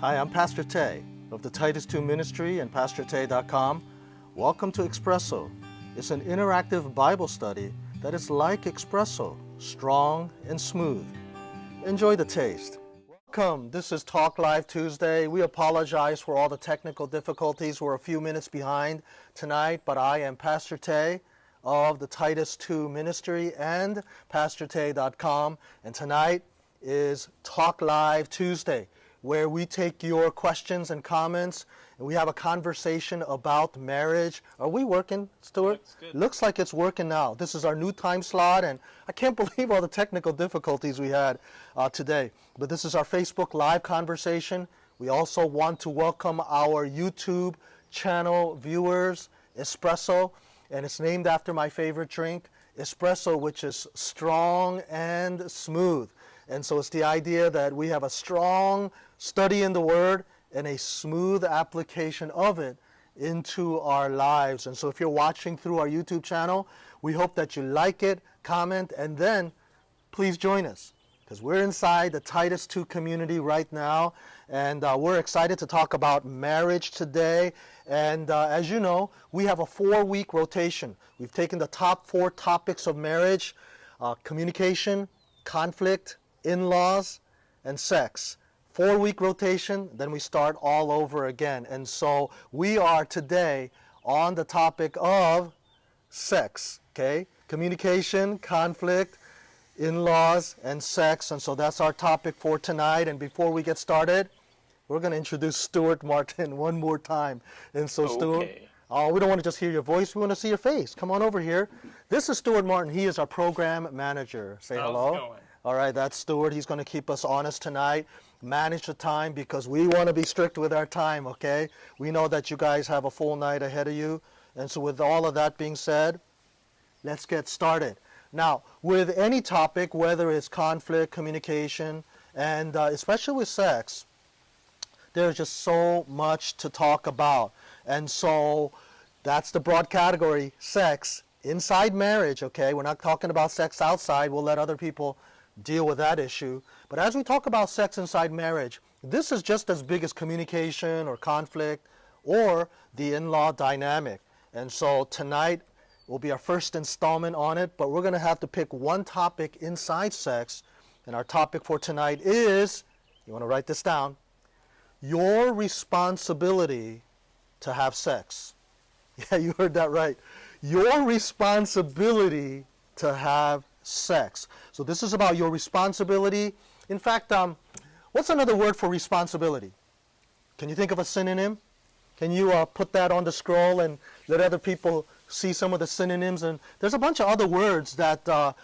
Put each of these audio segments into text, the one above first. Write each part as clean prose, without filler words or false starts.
Hi, I'm Pastor Tay of the Titus 2 Ministry and PastorTay.com. Welcome to Espresso. It's an interactive Bible study that is like espresso, strong and smooth. Enjoy the taste. Welcome. This is Talk Live Tuesday. We apologize for all the technical difficulties. We're a few minutes behind tonight, but I am Pastor Tay of the Titus 2 Ministry and PastorTay.com. And tonight is Talk Live Tuesday, where we take your questions and comments, and we have a conversation about marriage. Are we working, Stuart? Looks like it's working now. This is our new time slot, and I can't believe all the technical difficulties we had today. But this is our Facebook Live conversation. We also want to welcome our YouTube channel viewers, Espresso, and it's named after my favorite drink, Espresso, which is strong and smooth. And so it's the idea that we have a strong study in the Word and a smooth application of it into our lives. And so if you're watching through our YouTube channel, we hope that you like it, comment, and then please join us, because we're inside the Titus 2 community right now, and we're excited to talk about marriage today. And as you know, we have a 4-week rotation. We've taken the top 4 topics of marriage: communication, conflict, in-laws, and sex. 4-week rotation, then we start all over again. And so we are today on the topic of sex, okay? Communication, conflict, in-laws, and sex. And so that's our topic for tonight. And before we get started, we're going to introduce Stuart Martin one more time. And so, Stuart, we don't want to just hear your voice. We want to see your face. Come on over here. This is Stuart Martin. He is our program manager. Say hello. How's it going? All right, that's Stuart. He's going to keep us honest tonight, manage the time, because we want to be strict with our time, okay? We know that you guys have a full night ahead of you. And so with all of that being said, let's get started. Now, with any topic, whether it's conflict, communication, and especially with sex, there's just so much to talk about. And so that's the broad category, sex inside marriage, okay? We're not talking about sex outside. We'll let other people deal with that issue. But as we talk about sex inside marriage, this is just as big as communication or conflict or the in-law dynamic. And so tonight will be our first installment on it, but we're going to have to pick one topic inside sex. And our topic for tonight is, you want to write this down, your responsibility to have sex. Yeah, you heard that right. Your responsibility to have sex. So this is about your responsibility. In fact, what's another word for responsibility? Can you think of a synonym? Can you put that on the scroll and let other people see some of the synonyms? And there's a bunch of other words that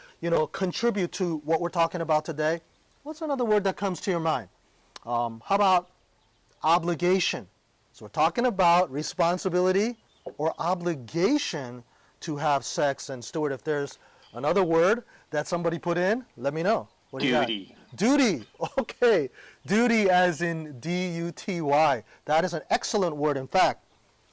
contribute to what we're talking about today. What's another word that comes to your mind? How about obligation? So we're talking about responsibility or obligation to have sex. And Stuart, if there's another word that somebody put in, let me know. What do you got? Duty. Duty. Okay. Duty as in D-U-T-Y. That is an excellent word. In fact,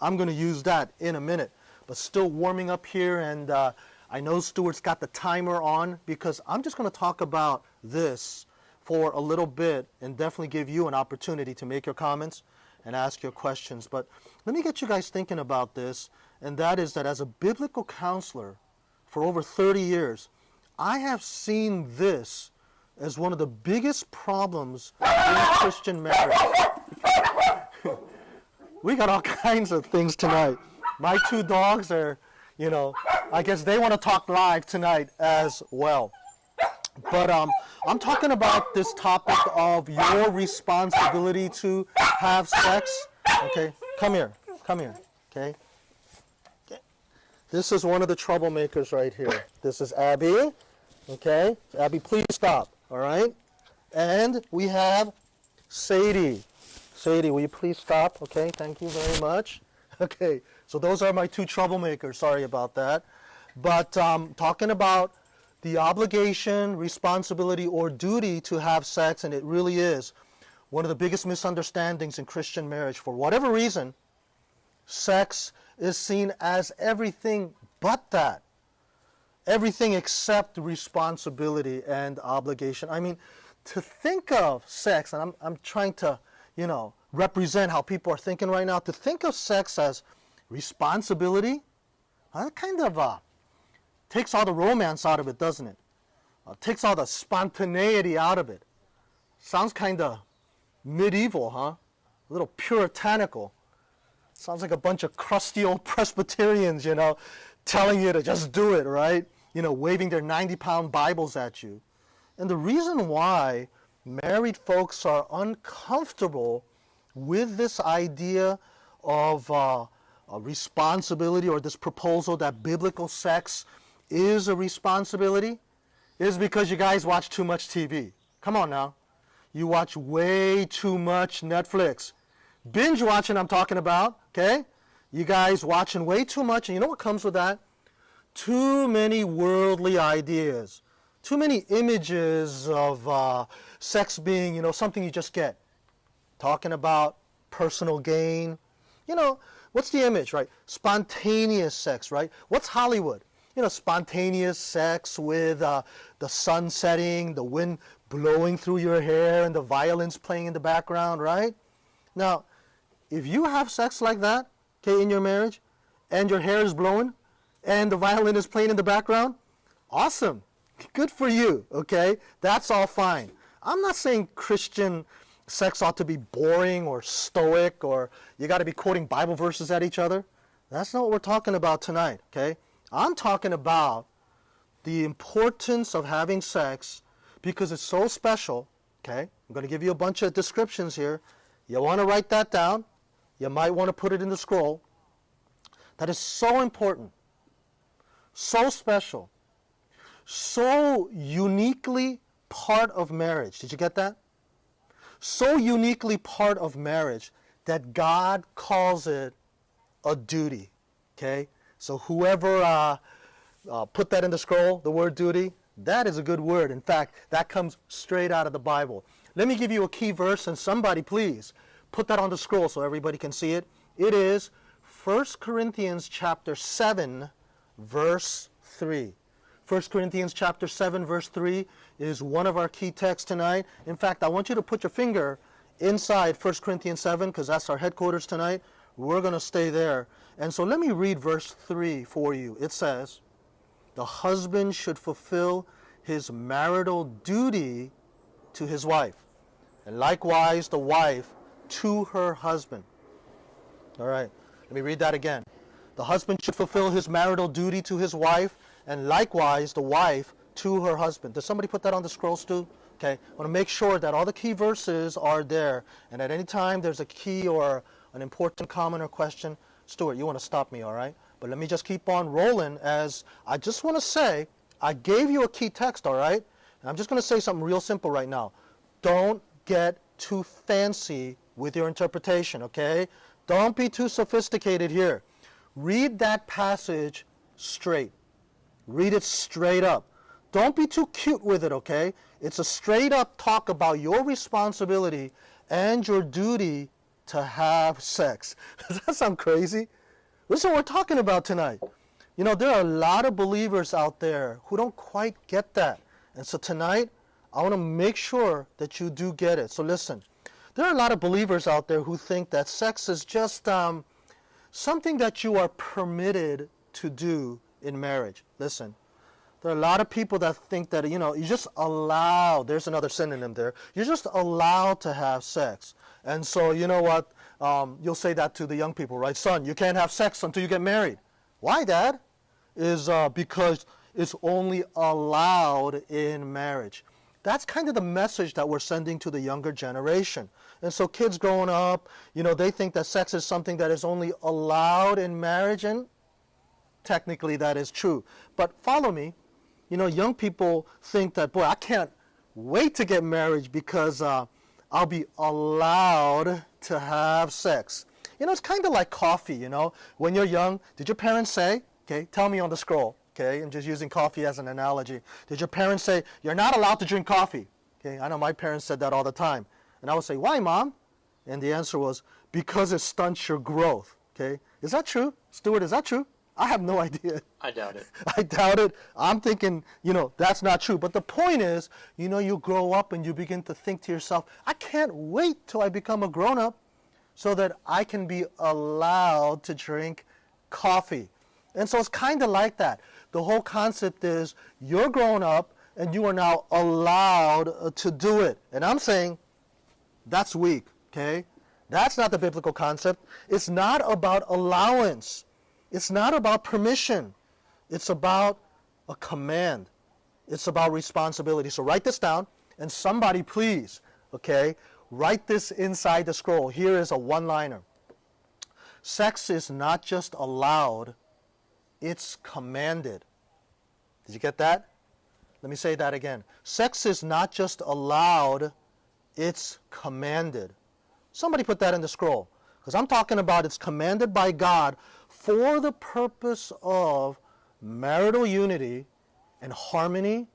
I'm going to use that in a minute. But still warming up here, and I know Stuart's got the timer on, because I'm just going to talk about this for a little bit and definitely give you an opportunity to make your comments and ask your questions. But let me get you guys thinking about this, and that is that as a biblical counselor for over 30 years, I have seen this as one of the biggest problems in Christian marriage. We got all kinds of things tonight. My 2 dogs are, I guess they want to talk live tonight as well. But I'm talking about this topic of your responsibility to have sex. Okay, come here, okay? This is one of the troublemakers right here. This is Abby, okay? Abby, please stop, all right? And we have Sadie. Sadie, will you please stop? Okay, thank you very much. Okay, so those are my 2 troublemakers. Sorry about that. But talking about the obligation, responsibility, or duty to have sex, and it really is one of the biggest misunderstandings in Christian marriage. For whatever reason, sex is seen as everything but that. Everything except responsibility and obligation. I mean, to think of sex, and I'm trying to represent how people are thinking right now. To think of sex as responsibility, that kind of takes all the romance out of it, doesn't it? Takes all the spontaneity out of it. Sounds kind of medieval, huh? A little puritanical. Sounds like a bunch of crusty old Presbyterians, telling you to just do it, right? Waving their 90-pound Bibles at you. And the reason why married folks are uncomfortable with this idea of a responsibility, or this proposal that biblical sex is a responsibility, is because you guys watch too much TV. Come on now. You watch way too much Netflix. Binge watching I'm talking about, okay? You guys watching way too much, and you know what comes with that? Too many worldly ideas. Too many images of sex being, something you just get. Talking about personal gain. What's the image, right? Spontaneous sex, right? What's Hollywood? Spontaneous sex with the sun setting, the wind blowing through your hair, and the violins playing in the background, right? Now, if you have sex like that, okay, in your marriage, and your hair is blowing, and the violin is playing in the background, awesome. Good for you, okay? That's all fine. I'm not saying Christian sex ought to be boring or stoic, or you got to be quoting Bible verses at each other. That's not what we're talking about tonight, okay? I'm talking about the importance of having sex because it's so special, okay? I'm going to give you a bunch of descriptions here. You want to write that down. You might want to put it in the scroll. That is so important, so special, so uniquely part of marriage. Did you get that? So uniquely part of marriage that God calls it a duty, okay? So whoever put that in the scroll, the word duty, that is a good word. In fact, that comes straight out of the Bible. Let me give you a key verse, and somebody please put that on the scroll so everybody can see it. It is 1 Corinthians chapter 7, verse 3. 1 Corinthians chapter 7, verse 3 is one of our key texts tonight. In fact, I want you to put your finger inside 1 Corinthians 7 because that's our headquarters tonight. We're going to stay there. And so let me read verse 3 for you. It says, the husband should fulfill his marital duty to his wife, and likewise the wife to her husband. All right, let me read that again. The husband should fulfill his marital duty to his wife, and likewise the wife to her husband. Does somebody put that on the scroll, Stu? Okay, I want to make sure that all the key verses are there, and at any time there's a key or an important comment or question, Stuart, you want to stop me, all right? But let me just keep on rolling, as I just want to say, I gave you a key text, all right? And I'm just going to say something real simple right now. Don't get too fancy with your interpretation, okay? Don't be too sophisticated here. Read that passage straight. Read it straight up. Don't be too cute with it, okay? It's a straight up talk about your responsibility and your duty to have sex. Does that sound crazy? This is what we're talking about tonight. There are a lot of believers out there who don't quite get that. And so tonight, I want to make sure that you do get it. So listen, there are a lot of believers out there who think that sex is just something that you are permitted to do in marriage. Listen, there are a lot of people that think that, you're just allowed, there's another synonym there, you're just allowed to have sex. And so, you know what, you'll say that to the young people, right? Son, you can't have sex until you get married. Why, Dad? Is because it's only allowed in marriage. That's kind of the message that we're sending to the younger generation. And so kids growing up, they think that sex is something that is only allowed in marriage, and technically that is true. But follow me, young people think that, boy, I can't wait to get married because I'll be allowed to have sex. It's kind of like coffee, When you're young, did your parents say, okay, tell me on the scroll, okay, I'm just using coffee as an analogy. Did your parents say, you're not allowed to drink coffee? Okay, I know my parents said that all the time. And I would say, why, Mom? And the answer was, because it stunts your growth, okay? Is that true? Stuart, is that true? I have no idea. I doubt it. I doubt it. I'm thinking, that's not true. But the point is, you grow up and you begin to think to yourself, I can't wait till I become a grown-up so that I can be allowed to drink coffee. And so it's kind of like that. The whole concept is you're grown up and you are now allowed to do it. And I'm saying that's weak, okay? That's not the biblical concept. It's not about allowance. It's not about permission. It's about a command. It's about responsibility. So write this down, and somebody please, okay, write this inside the scroll. Here is a one-liner. Sex is not just allowed, it's commanded. Did you get that? Let me say that again. Sex is not just allowed, it's commanded. Somebody put that in the scroll, because I'm talking about it's commanded by God for the purpose of marital unity and harmony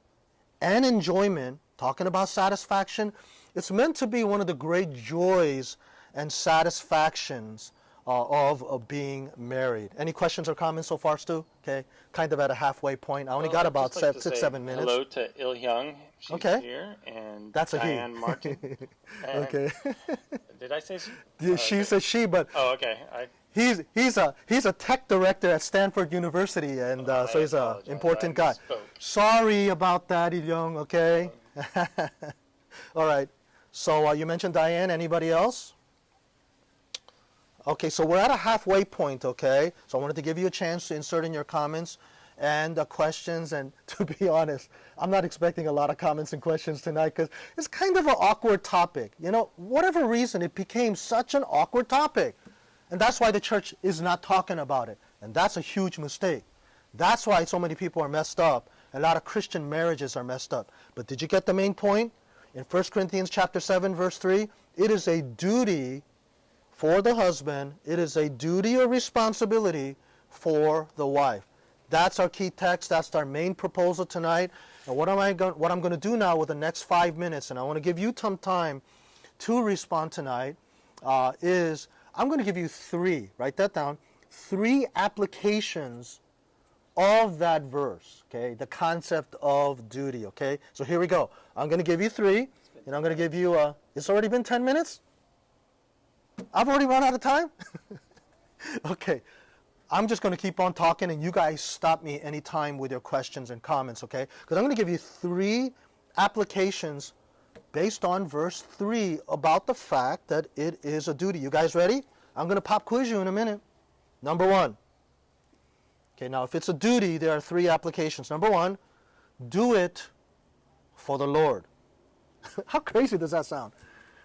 and enjoyment, talking about satisfaction. It's meant to be one of the great joys and satisfactions of being married. Any questions or comments so far, Stu? Okay, kind of at a halfway point. I only got about 7 minutes. Hello to Il Young. She's okay. Here. And that's a Diane he. Martin. Okay. Did I say she? She said she, but oh, okay. He's a tech director at Stanford University, and so he's an important guy. Sorry about that, Il Young, okay? All right. So you mentioned Diane. Anybody else? Okay, so we're at a halfway point, okay? So I wanted to give you a chance to insert in your comments and questions. And to be honest, I'm not expecting a lot of comments and questions tonight because it's kind of an awkward topic. Whatever reason, it became such an awkward topic. And that's why the church is not talking about it. And that's a huge mistake. That's why so many people are messed up. A lot of Christian marriages are messed up. But did you get the main point? In 1 Corinthians chapter 7, verse 3, it is a duty for the husband. It is a duty or responsibility for the wife. That's our key text. That's our main proposal tonight. And what I'm going to do now with the next 5 minutes, and I want to give you some time to respond tonight, is I'm going to give you write that down, 3 applications of that verse, okay? The concept of duty, okay? So here we go. I'm going to give you 3, and I'm going to give you, it's already been 10 minutes? I've already run out of time? Okay. I'm just going to keep on talking, and you guys stop me anytime with your questions and comments, okay? Because I'm going to give you 3 applications based on verse 3 about the fact that it is a duty. You guys ready? I'm going to pop quiz you in a minute. Number 1. Okay, now if it's a duty, there are 3 applications. Number 1, do it for the Lord. How crazy does that sound?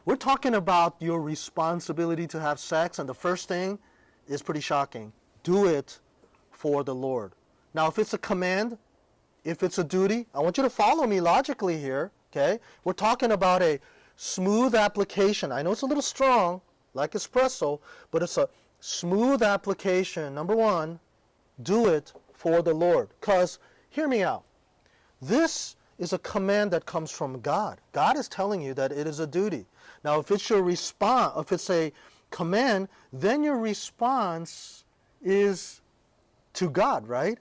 We're talking about your responsibility to have sex, and the first thing is pretty shocking. Do it for the Lord. Now, if it's a command, if it's a duty, I want you to follow me logically here, okay? We're talking about a smooth application. I know it's a little strong, like espresso, but it's a smooth application. Number 1, do it for the Lord. Because, hear me out, this is a command that comes from God. God is telling you that it is a duty. Now, if it's your response, if it's a command, then your response is to God, right?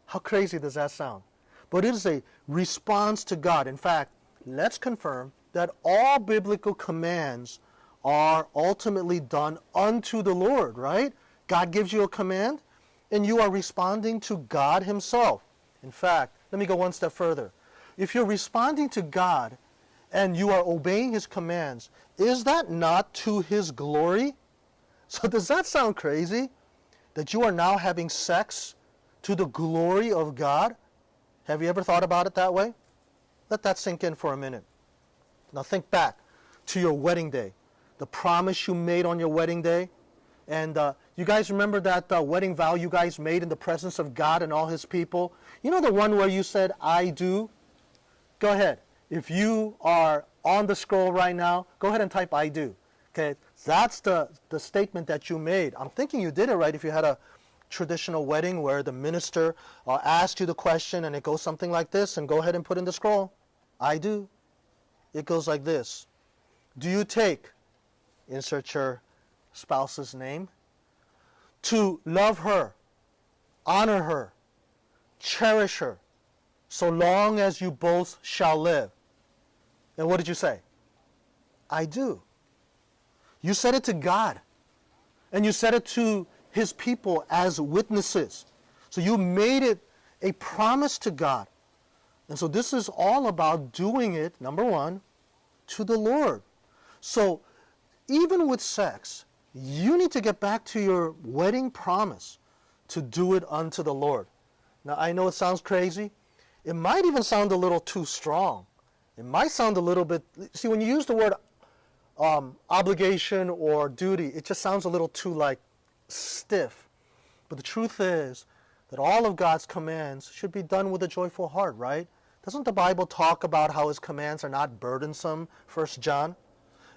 How crazy does that sound? But it is a response to God. In fact, let's confirm that all biblical commands are ultimately done unto the Lord, right? God gives you a command, and you are responding to God himself. In fact, let me go one step further. If you're responding to God and you are obeying his commands, is that not to his glory? So does that sound crazy? That you are now having sex to the glory of God? Have you ever thought about it that way? Let that sink in for a minute. Now think back to your wedding day, the promise you made on your wedding day. And you guys remember that wedding vow you guys made in the presence of God and all his people? You know the one where you said, I do? Go ahead. If you are on the scroll right now, go ahead and type I do. Okay, that's the statement that you made. I'm thinking you did it right if you had a traditional wedding where the minister asked you the question and it goes something like this, and go ahead and put in the scroll. I do. It goes like this. Do you take, insert your spouse's name, to love her, honor her, cherish her, so long as you both shall live. And what did you say? I do. You said it to God. And you said it to his people as witnesses. So you made it a promise to God. And so this is all about doing it, number one, to the Lord. So even with sex, you need to get back to your wedding promise to do it unto the Lord. Now, I know it sounds crazy. It might even sound a little too strong. It might sound a little bit, see, when you use the word obligation or duty, it just sounds a little too like stiff. But the truth is that all of God's commands should be done with a joyful heart, right? Doesn't the Bible talk about how his commands are not burdensome, 1 John,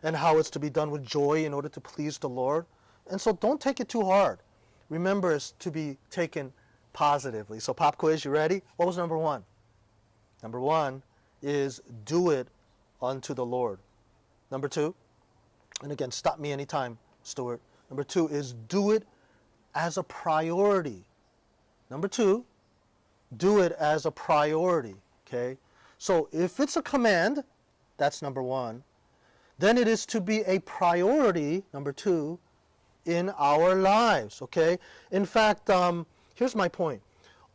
and how it's to be done with joy in order to please the Lord? And so don't take it too hard. Remember, it's to be taken positively. So pop quiz, you ready? What was number one? Number one is do it unto the Lord. Number two, and again, stop me anytime, Stuart. Number two is do it as a priority. Number two, do it as a priority, okay? So if it's a command, that's number one, then it is to be a priority, number two, in our lives, okay? In fact, here's my point.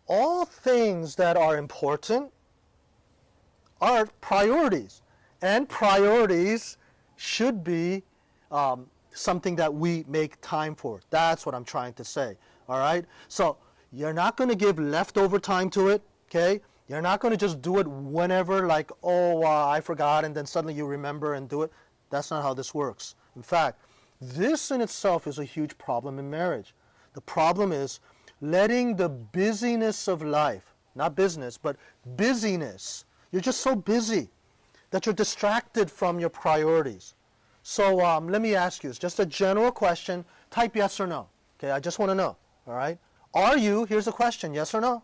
All things that are important are priorities, and priorities should be something that we make time for. That's what I'm trying to say, all right? So you're not going to give leftover time to it, okay? You're not going to just do it whenever, like, oh, I forgot, and then suddenly you remember and do it. That's not how this works. In fact, this in itself is a huge problem in marriage. The problem is letting the busyness of life, not business, but busyness. You're just so busy that you're distracted from your priorities. So let me ask you, it's just a general question. Type yes or no. Okay, I just want to know, all right? Are you, here's the question, yes or no?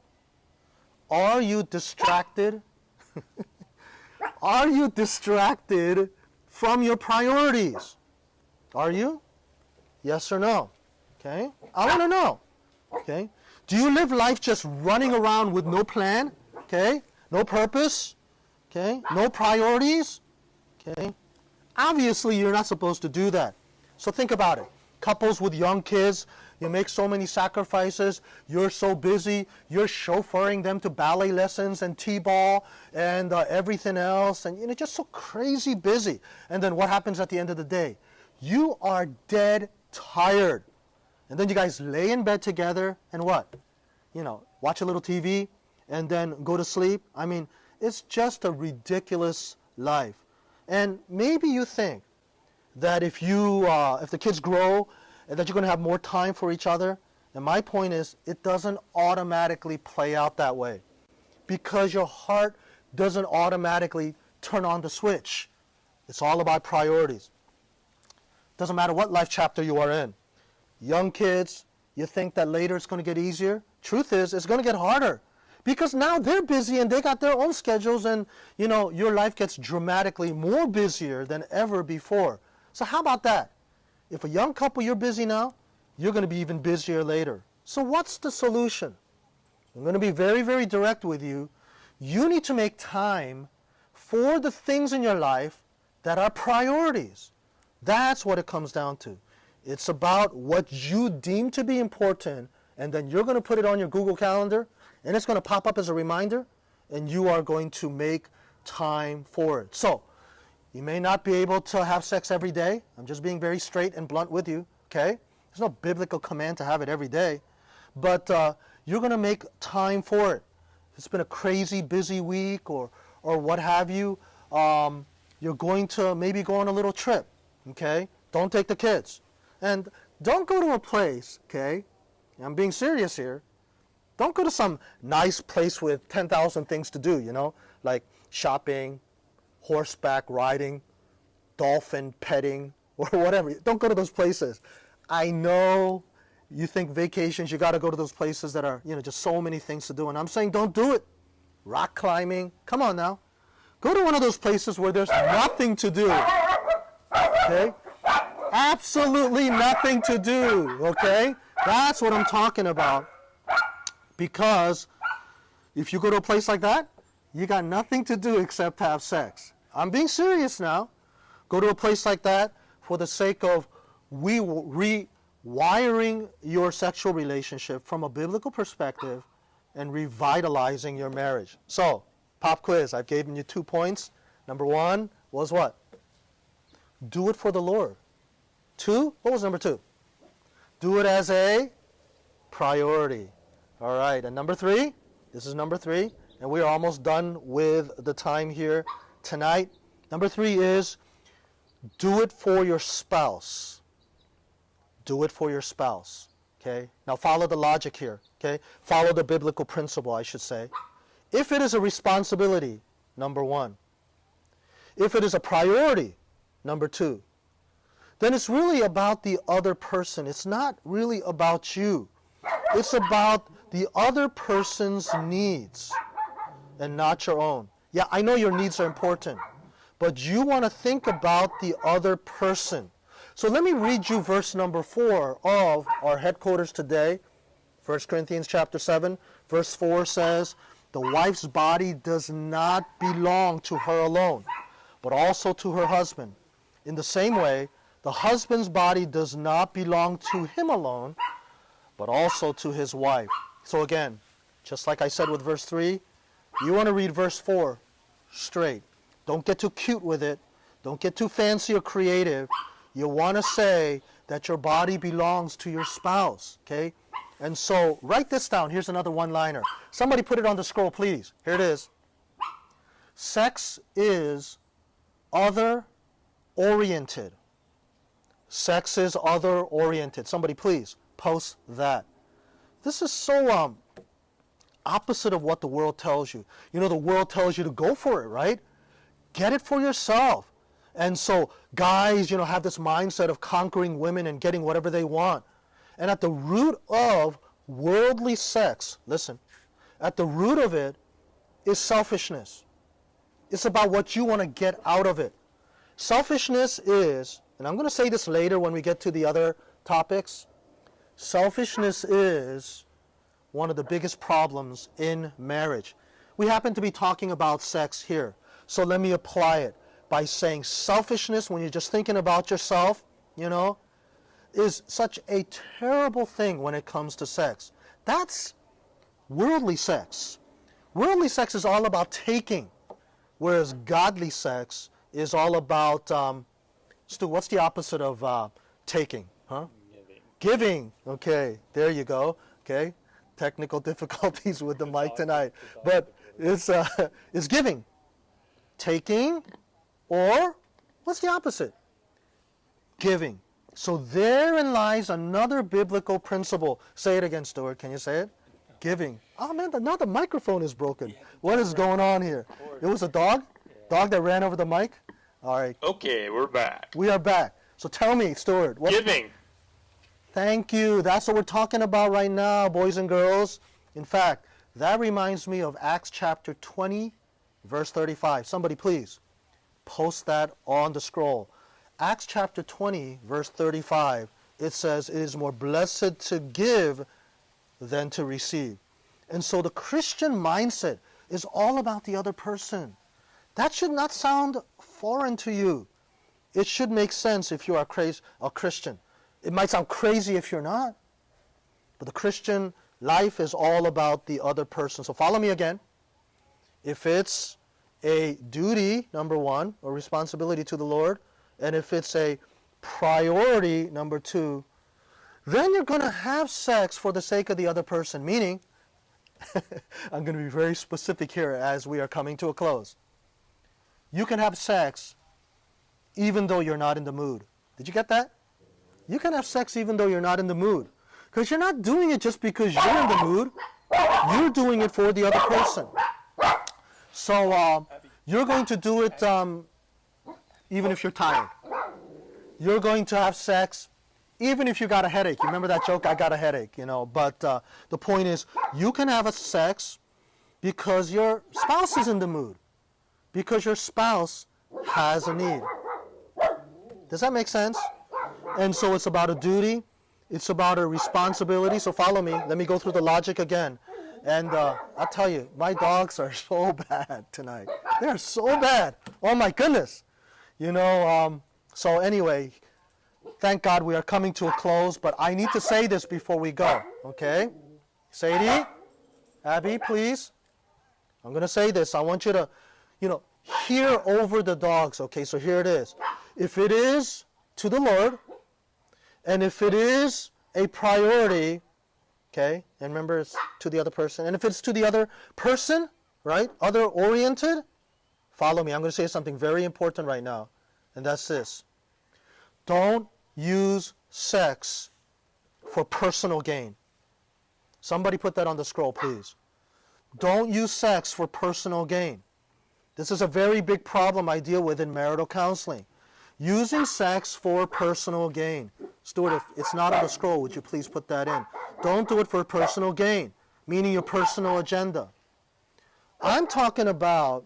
Are you distracted? Are you distracted from your priorities? Are you? Yes or no? Okay, I want to know. Okay, do you live life just running around with no plan? Okay, no purpose? Okay, no priorities? Okay, obviously you're not supposed to do that. So think about it. Couples with young kids, you make so many sacrifices, you're so busy, you're chauffeuring them to ballet lessons and t-ball and everything else, and you're just so crazy busy. And then what happens at the end of the day? You are dead tired. And then you guys lay in bed together and what? You know, watch a little TV and then go to sleep. I mean, it's just a ridiculous life. And maybe you think that if the kids grow, and that you're going to have more time for each other. And my point is, it doesn't automatically play out that way, because your heart doesn't automatically turn on the switch. It's all about priorities. Doesn't matter what life chapter you are in. Young kids, you think that later it's going to get easier. Truth is, it's going to get harder, because now they're busy and they got their own schedules, and you know, your life gets dramatically more busier than ever before. So how about that? If a young couple, you're busy now, you're going to be even busier later. So what's the solution? I'm going to be very, very direct with you. You need to make time for the things in your life that are priorities. That's what it comes down to. It's about what you deem to be important, and then you're going to put it on your Google Calendar, and it's going to pop up as a reminder, and you are going to make time for it. So, you may not be able to have sex every day. I'm just being very straight and blunt with you, okay? There's no biblical command to have it every day. But you're going to make time for it. If it's been a crazy busy week or what have you, you're going to maybe go on a little trip, okay? Don't take the kids. And don't go to a place, okay? I'm being serious here. Don't go to some nice place with 10,000 things to do, you know, like shopping, horseback riding, dolphin petting, or whatever. Don't go to those places. I know you think vacations, you got to go to those places that are, you know, just so many things to do. And I'm saying don't do it. Rock climbing. Come on now. Go to one of those places where there's nothing to do. Okay? Absolutely nothing to do. Okay? That's what I'm talking about. Because if you go to a place like that, you got nothing to do except have sex. I'm being serious now. Go to a place like that for the sake of rewiring your sexual relationship from a biblical perspective and revitalizing your marriage. So, pop quiz. I've given you 2 points. Number 1 was what? Do it for the Lord. 2, what was number 2? Do it as a priority. All right, and number 3, this is number 3, and we are almost done with the time here tonight. Number 3 is do it for your spouse. Do it for your spouse. Okay? Now follow the logic here. Okay? Follow the biblical principle, I should say. If it is a responsibility, number 1. If it is a priority, number 2. Then it's really about the other person. It's not really about you. It's about the other person's needs and not your own. Yeah, I know your needs are important, but you want to think about the other person. So let me read you verse number 4 of our headquarters today. 1 Corinthians chapter 7, verse 4 says, the wife's body does not belong to her alone, but also to her husband. In the same way, the husband's body does not belong to him alone, but also to his wife. So again, just like I said with verse 3, you want to read verse 4 straight. Don't get too cute with it. Don't get too fancy or creative. You want to say that your body belongs to your spouse, okay? And so write this down. Here's another one-liner. Somebody put it on the scroll, please. Here it is. Sex is other-oriented. Sex is other-oriented. Somebody please post that. This is so opposite of what the world tells you. You know, the world tells you to go for it, right? Get it for yourself. And so guys, you know, have this mindset of conquering women and getting whatever they want. And at the root of worldly sex, listen, at the root of it is selfishness. It's about what you want to get out of it. Selfishness is, and I'm going to say this later when we get to the other topics, selfishness is one of the biggest problems in marriage. We happen to be talking about sex here, so let me apply it by saying selfishness, when you're just thinking about yourself, you know, is such a terrible thing when it comes to sex. That's worldly sex. Worldly sex is all about taking, whereas godly sex is all about, Stu, what's the opposite of taking? Huh? Giving. Okay, there you go. Okay, technical difficulties with the mic tonight, but it's giving, taking, or what's the opposite? Giving. So therein lies another biblical principle. Say it again, Stuart. Can you say it? Giving. Oh man, now the microphone is broken. What is going on here? It was a dog? Dog that ran over the mic? All right. Okay, we're back. We are back. So tell me, Stuart. Giving. Thank you. That's what we're talking about right now, boys and girls. In fact, that reminds me of Acts chapter 20, verse 35. Somebody please post that on the scroll. Acts chapter 20, verse 35, it says, it is more blessed to give than to receive. And so the Christian mindset is all about the other person. That should not sound foreign to you. It should make sense if you are a Christian. It might sound crazy if you're not. But the Christian life is all about the other person. So follow me again. If it's a duty, number 1, or responsibility to the Lord, and if it's a priority, number 2, then you're going to have sex for the sake of the other person. Meaning, I'm going to be very specific here as we are coming to a close. You can have sex even though you're not in the mood. Did you get that? You can have sex even though you're not in the mood. Because you're not doing it just because you're in the mood. You're doing it for the other person. So you're going to do it even if you're tired. You're going to have sex even if you got a headache. You remember that joke, I got a headache, you know. But the point is, you can have a sex because your spouse is in the mood. Because your spouse has a need. Does that make sense? And so it's about a duty. It's about a responsibility. So follow me. Let me go through the logic again. And I'll tell you, my dogs are so bad tonight. They're so bad. Oh my goodness. So anyway, thank God we are coming to a close, but I need to say this before we go, okay? Sadie, Abby, please. I'm going to say this. I want you to, hear over the dogs, okay? So here it is. If it is to the Lord, and if it is a priority, okay, and remember it's to the other person, and if it's to the other person, right, other-oriented, follow me. I'm going to say something very important right now, and that's this. Don't use sex for personal gain. Somebody put that on the scroll, please. Don't use sex for personal gain. This is a very big problem I deal with in marital counseling. Using sex for personal gain. Stuart, if it's not on the scroll, would you please put that in? Don't do it for personal gain, meaning your personal agenda. I'm talking about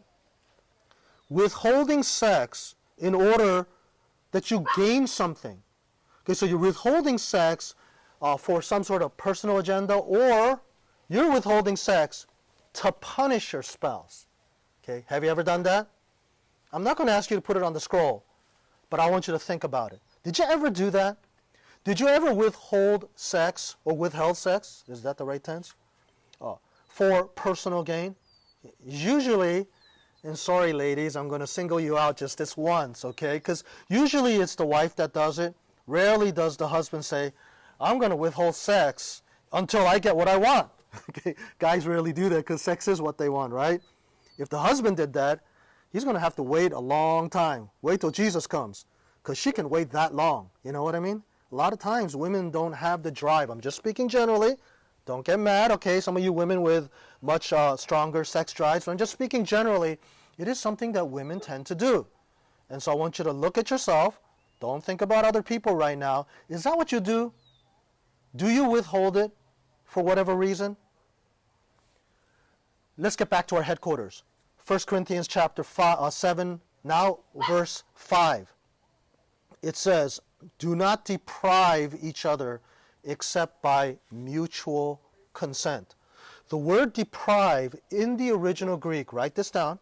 withholding sex in order that you gain something. Okay, so you're withholding sex for some sort of personal agenda, or you're withholding sex to punish your spouse. Okay, have you ever done that? I'm not going to ask you to put it on the scroll, but I want you to think about it. Did you ever do that? Did you ever withhold sex or withheld sex? Is that the right tense? For personal gain? Usually, and sorry ladies, I'm going to single you out just this once, okay? Because usually it's the wife that does it. Rarely does the husband say, I'm going to withhold sex until I get what I want. Okay? Guys rarely do that because sex is what they want, right? If the husband did that, he's going to have to wait a long time. Wait till Jesus comes, because she can wait that long. You know what I mean? A lot of times women don't have the drive. I'm just speaking generally. Don't get mad, okay? Some of you women with much stronger sex drives. But I'm just speaking generally. It is something that women tend to do. And so I want you to look at yourself. Don't think about other people right now. Is that what you do? Do you withhold it for whatever reason? Let's get back to our headquarters. 1 Corinthians chapter 7, now verse 5. It says, do not deprive each other except by mutual consent. The word deprive in the original Greek, write this down.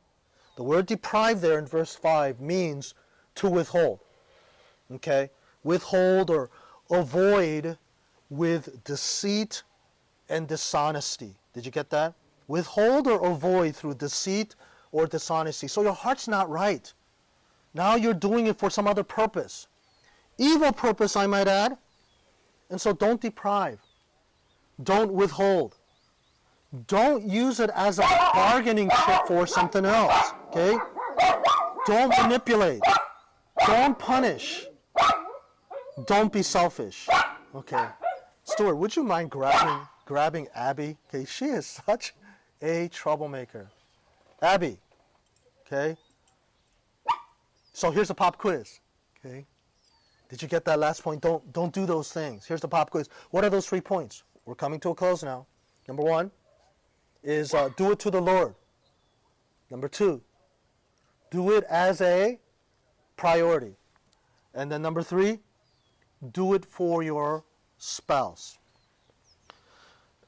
The word deprive there in verse 5 means to withhold. Okay? Withhold or avoid with deceit and dishonesty. Did you get that? Withhold or avoid through deceit or dishonesty. So your heart's not right. Now you're doing it for some other purpose. Evil purpose, I might add. And so don't deprive. Don't withhold. Don't use it as a bargaining chip for something else. Okay? Don't manipulate. Don't punish. Don't be selfish. Okay. Stuart, would you mind grabbing Abby? Okay, she is such a troublemaker. Abby. Okay? So here's a pop quiz. Okay? Did you get that last point? Don't do those things. Here's the pop quiz. What are those 3 points? We're coming to a close now. Number 1 is do it to the Lord. Number 2, do it as a priority. And then number 3, do it for your spouse.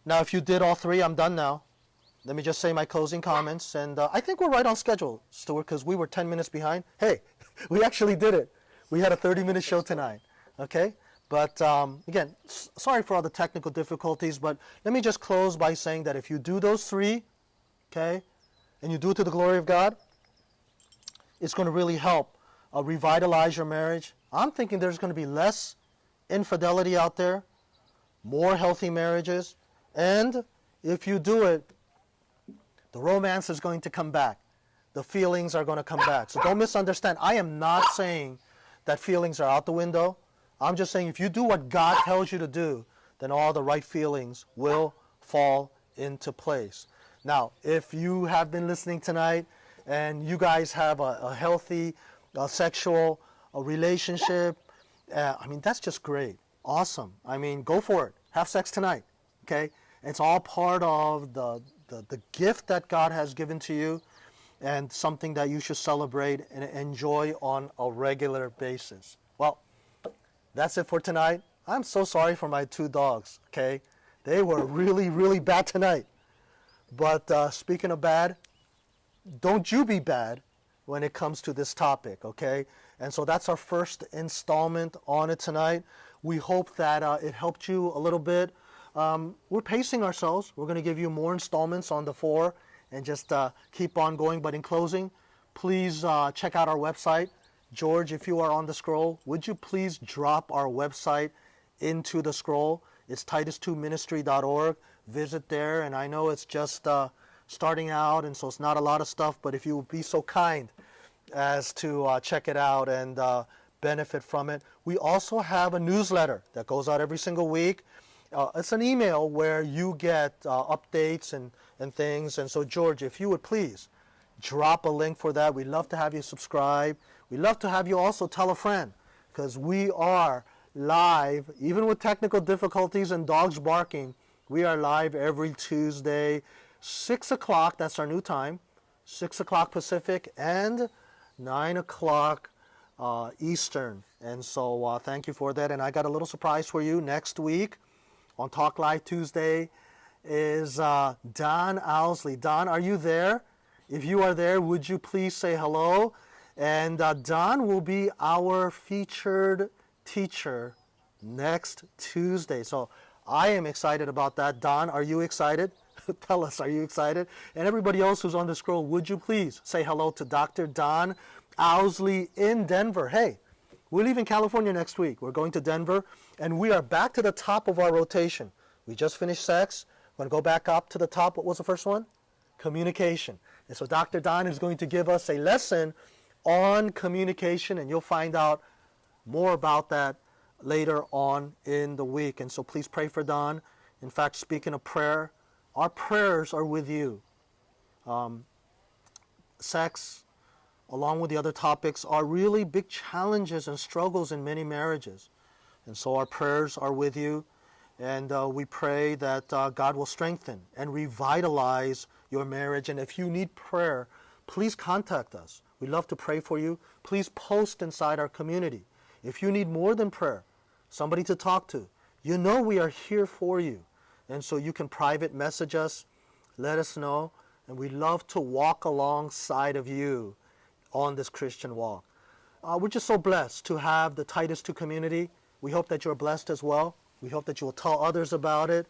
Now, if you did all 3, I'm done now. Let me just say my closing comments. And I think we're right on schedule, Stuart, because we were 10 minutes behind. Hey, we actually did it. We had a 30-minute show tonight, okay? But again, sorry for all the technical difficulties, but let me just close by saying that if you do those 3, okay, and you do it to the glory of God, it's going to really help revitalize your marriage. I'm thinking there's going to be less infidelity out there, more healthy marriages, and if you do it, the romance is going to come back. The feelings are going to come back. So don't misunderstand. I am not saying that feelings are out the window. I'm just saying if you do what God tells you to do, then all the right feelings will fall into place. Now, if you have been listening tonight and you guys have a healthy sexual relationship, I mean, that's just great. Awesome. I mean, go for it. Have sex tonight, okay? It's all part of the gift that God has given to you, and something that you should celebrate and enjoy on a regular basis. Well, that's it for tonight. I'm so sorry for my 2 dogs, okay? They were really, really bad tonight. But speaking of bad, don't you be bad when it comes to this topic, okay? And so that's our first installment on it tonight. We hope that it helped you a little bit. We're pacing ourselves. We're going to give you more installments on the 4 and just keep on going. But in closing, please check out our website. George, if you are on the scroll, would you please drop our website into the scroll? It's titus2ministry.org. Visit there, and I know it's just starting out, and so it's not a lot of stuff, but if you would be so kind as to check it out and benefit from it. We also have a newsletter that goes out every single week. It's an email where you get updates and things. And so, George, if you would please drop a link for that. We'd love to have you subscribe. We'd love to have you also tell a friend, because we are live, even with technical difficulties and dogs barking. We are live every Tuesday, 6 o'clock. That's our new time, 6 o'clock Pacific and 9 o'clock Eastern. And so thank you for that. And I got a little surprise for you. Next week on Talk Live Tuesday is Don Owsley. Don, are you there? If you are there, would you please say hello? And Don will be our featured teacher next Tuesday. So I am excited about that. Don, are you excited? Tell us, are you excited? And everybody else who's on the scroll, would you please say hello to Dr. Don Owsley in Denver. Hey, we're leaving California next week. We're going to Denver, and we are back to the top of our rotation. We just finished sex. We're going to go back up to the top. What was the first one? Communication. And so Dr. Don is going to give us a lesson on communication, and you'll find out more about that later on in the week. And so please pray for Don. In fact, speaking of prayer, our prayers are with you. Sex, along with the other topics, are really big challenges and struggles in many marriages. And so our prayers are with you. And we pray that God will strengthen and revitalize your marriage. And if you need prayer, please contact us. We'd love to pray for you. Please post inside our community. If you need more than prayer, somebody to talk to, you know we are here for you. And so you can private message us, let us know, and we'd love to walk alongside of you on this Christian walk. We're just so blessed to have the Titus 2 community. We hope that you're blessed as well. We hope that you will tell others about it.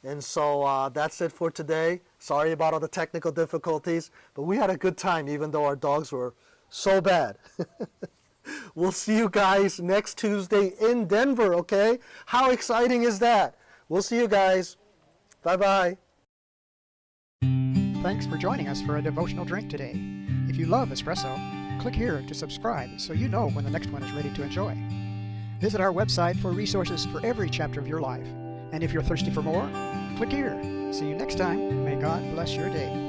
And so that's it for today. Sorry about all the technical difficulties, but we had a good time even though our dogs were so bad. We'll see you guys next Tuesday in Denver, okay? How exciting is that? We'll see you guys. Bye-bye. Thanks for joining us for a devotional drink today. If you love Espresso, click here to subscribe so you know when the next one is ready to enjoy. Visit our website for resources for every chapter of your life. And if you're thirsty for more, click here. See you next time. May God bless your day.